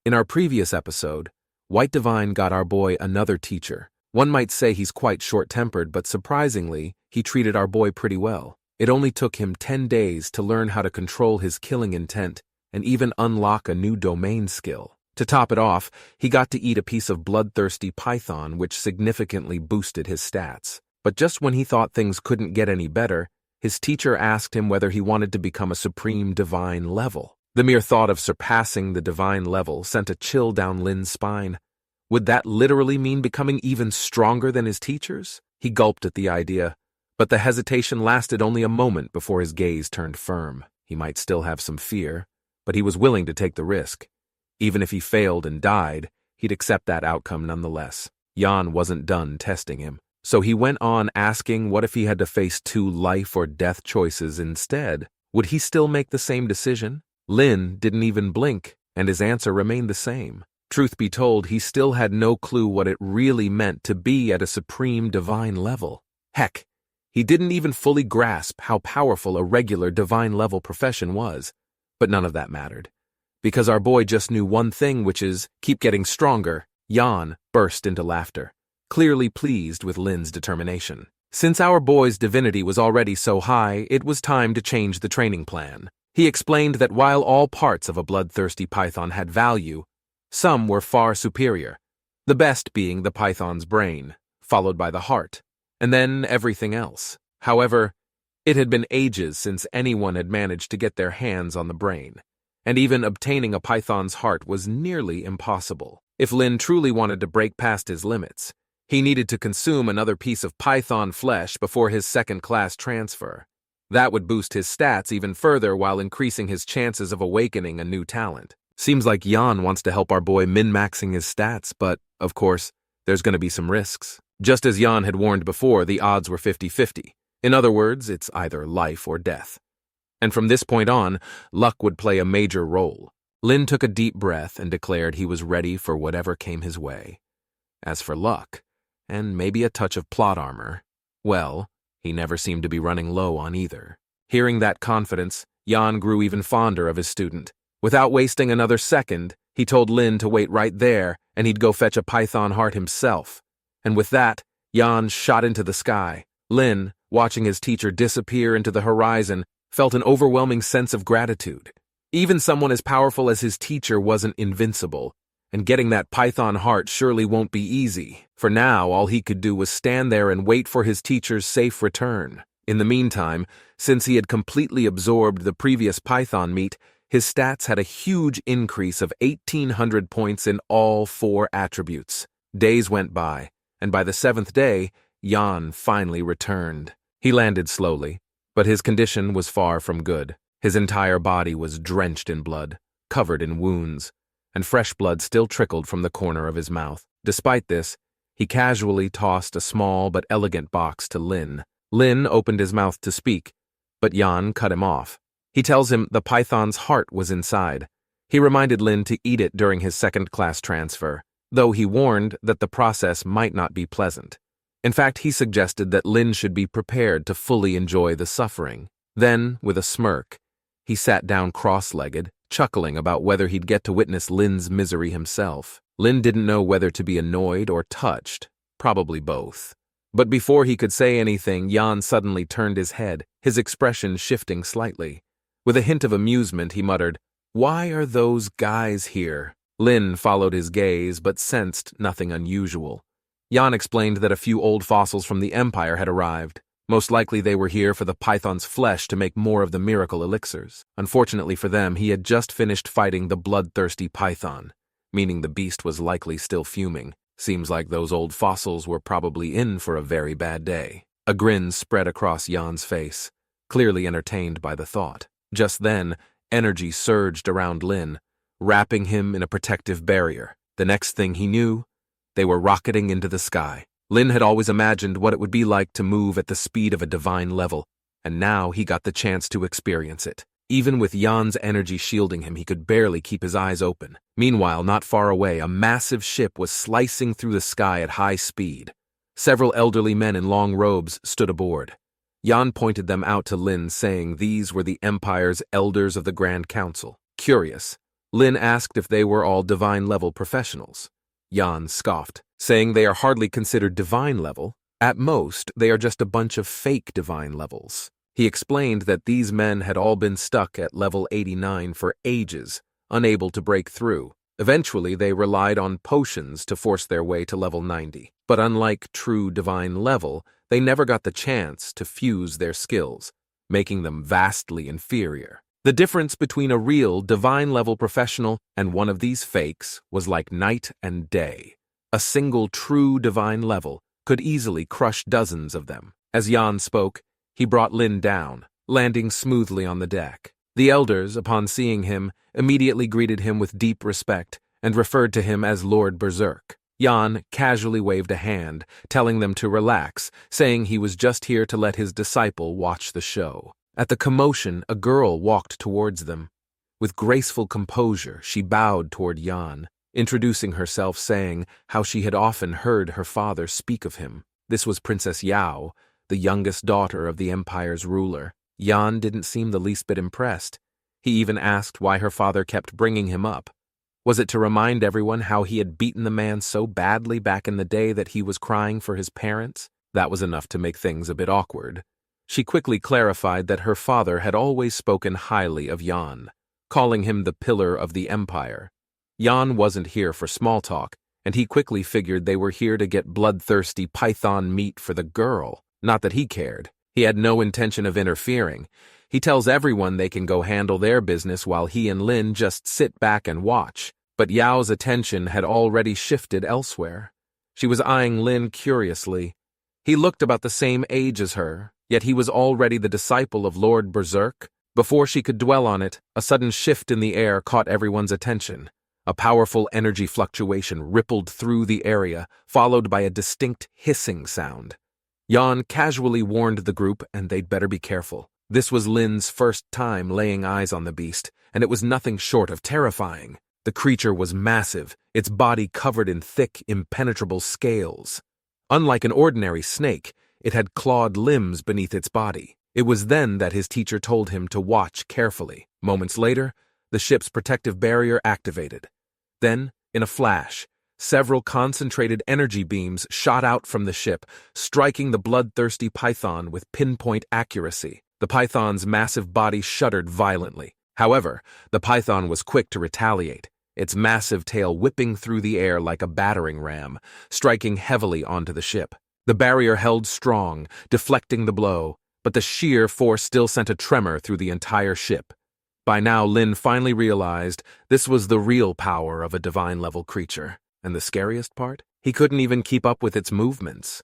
In our previous episode, White Divine got our boy another teacher. One might say he's quite short-tempered, but surprisingly, he treated our boy pretty well. It only took him 10 days to learn how to control his killing intent and even unlock a new domain skill. To top it off, he got to eat a piece of bloodthirsty python, which significantly boosted his stats. But just when he thought things couldn't get any better, his teacher asked him whether he wanted to become a supreme divine level. The mere thought of surpassing the divine level sent a chill down Lin's spine. Would that literally mean becoming even stronger than his teachers? He gulped at the idea, but the hesitation lasted only a moment before his gaze turned firm. He might still have some fear, but he was willing to take the risk. Even if he failed and died, he'd accept that outcome nonetheless. Jan wasn't done testing him, so he went on asking what if he had to face 2 life or death choices instead. Would he still make the same decision? Lin didn't even blink, and his answer remained the same. Truth be told, he still had no clue what it really meant to be at a supreme divine level. Heck, he didn't even fully grasp how powerful a regular divine-level profession was. But none of that mattered. Because our boy just knew one thing, which is, keep getting stronger. Jan burst into laughter, clearly pleased with Lin's determination. Since our boy's divinity was already so high, it was time to change the training plan. He explained that while all parts of a bloodthirsty python had value, some were far superior, the best being the python's brain, followed by the heart, and then everything else. However, it had been ages since anyone had managed to get their hands on the brain, and even obtaining a python's heart was nearly impossible. If Lin truly wanted to break past his limits, he needed to consume another piece of python flesh before his second-class transfer. That would boost his stats even further while increasing his chances of awakening a new talent. Seems like Jan wants to help our boy min-maxing his stats, but, of course, there's going to be some risks. Just as Jan had warned before, the odds were 50-50. In other words, it's either life or death. And from this point on, luck would play a major role. Lin took a deep breath and declared he was ready for whatever came his way. As for luck, and maybe a touch of plot armor, well, he never seemed to be running low on either. Hearing that confidence, Jan grew even fonder of his student. Without wasting another second, he told Lin to wait right there, and he'd go fetch a python heart himself. And with that, Jan shot into the sky. Lin, watching his teacher disappear into the horizon, felt an overwhelming sense of gratitude. Even someone as powerful as his teacher wasn't invincible, and getting that python heart surely won't be easy. For now, all he could do was stand there and wait for his teacher's safe return. In the meantime, since he had completely absorbed the previous python meat, his stats had a huge increase of 1,800 points in all 4 attributes. Days went by, and by the 7th day, Jan finally returned. He landed slowly, but his condition was far from good. His entire body was drenched in blood, covered in wounds, and fresh blood still trickled from the corner of his mouth. Despite this, he casually tossed a small but elegant box to Lin. Lin opened his mouth to speak, but Jan cut him off. He tells him the python's heart was inside. He reminded Lin to eat it during his second-class transfer, though he warned that the process might not be pleasant. In fact, he suggested that Lin should be prepared to fully enjoy the suffering. Then, with a smirk, he sat down cross-legged, chuckling about whether he'd get to witness Lin's misery himself. Lin didn't know whether to be annoyed or touched, probably both. But before he could say anything, Jan suddenly turned his head, his expression shifting slightly. With a hint of amusement, he muttered, "Why are those guys here?" Lin followed his gaze, but sensed nothing unusual. Jan explained that a few old fossils from the Empire had arrived. Most likely they were here for the python's flesh to make more of the miracle elixirs. Unfortunately for them, he had just finished fighting the bloodthirsty python, meaning the beast was likely still fuming. Seems like those old fossils were probably in for a very bad day. A grin spread across Jan's face, clearly entertained by the thought. Just then, energy surged around Lin, wrapping him in a protective barrier. The next thing he knew, they were rocketing into the sky. Lin had always imagined what it would be like to move at the speed of a divine level, and now he got the chance to experience it. Even with Jan's energy shielding him, he could barely keep his eyes open. Meanwhile, not far away, a massive ship was slicing through the sky at high speed. Several elderly men in long robes stood aboard. Jan pointed them out to Lin, saying these were the Empire's elders of the Grand Council. Curious, Lin asked if they were all divine-level professionals. Jan scoffed, saying they are hardly considered divine level. At most, they are just a bunch of fake divine levels. He explained that these men had all been stuck at level 89 for ages, unable to break through. Eventually, they relied on potions to force their way to level 90. But unlike true divine level, they never got the chance to fuse their skills, making them vastly inferior. The difference between a real divine-level professional and one of these fakes was like night and day. A single true divine level could easily crush dozens of them. As Jan spoke, he brought Lin down, landing smoothly on the deck. The elders, upon seeing him, immediately greeted him with deep respect and referred to him as Lord Berserk. Jan casually waved a hand, telling them to relax, saying he was just here to let his disciple watch the show. At the commotion, a girl walked towards them. With graceful composure, she bowed toward Jan, introducing herself, saying how she had often heard her father speak of him. This was Princess Yao, the youngest daughter of the Empire's ruler. Jan didn't seem the least bit impressed. He even asked why her father kept bringing him up. Was it to remind everyone how he had beaten the man so badly back in the day that he was crying for his parents? That was enough to make things a bit awkward. She quickly clarified that her father had always spoken highly of Jan, calling him the pillar of the Empire. Jan wasn't here for small talk, and he quickly figured they were here to get bloodthirsty python meat for the girl. Not that he cared. He had no intention of interfering. He tells everyone they can go handle their business while he and Lin just sit back and watch. But Yao's attention had already shifted elsewhere. She was eyeing Lin curiously. He looked about the same age as her, yet he was already the disciple of Lord Berserk. Before she could dwell on it, a sudden shift in the air caught everyone's attention. A powerful energy fluctuation rippled through the area, followed by a distinct hissing sound. Jan casually warned the group, and they'd better be careful. This was Lin's first time laying eyes on the beast, and it was nothing short of terrifying. The creature was massive, its body covered in thick, impenetrable scales. Unlike an ordinary snake, it had clawed limbs beneath its body. It was then that his teacher told him to watch carefully. Moments later, the ship's protective barrier activated. Then, in a flash, several concentrated energy beams shot out from the ship, striking the bloodthirsty python with pinpoint accuracy. The python's massive body shuddered violently. However, the python was quick to retaliate, its massive tail whipping through the air like a battering ram, striking heavily onto the ship. The barrier held strong, deflecting the blow, but the sheer force still sent a tremor through the entire ship. By now, Lin finally realized this was the real power of a divine-level creature. And the scariest part? He couldn't even keep up with its movements.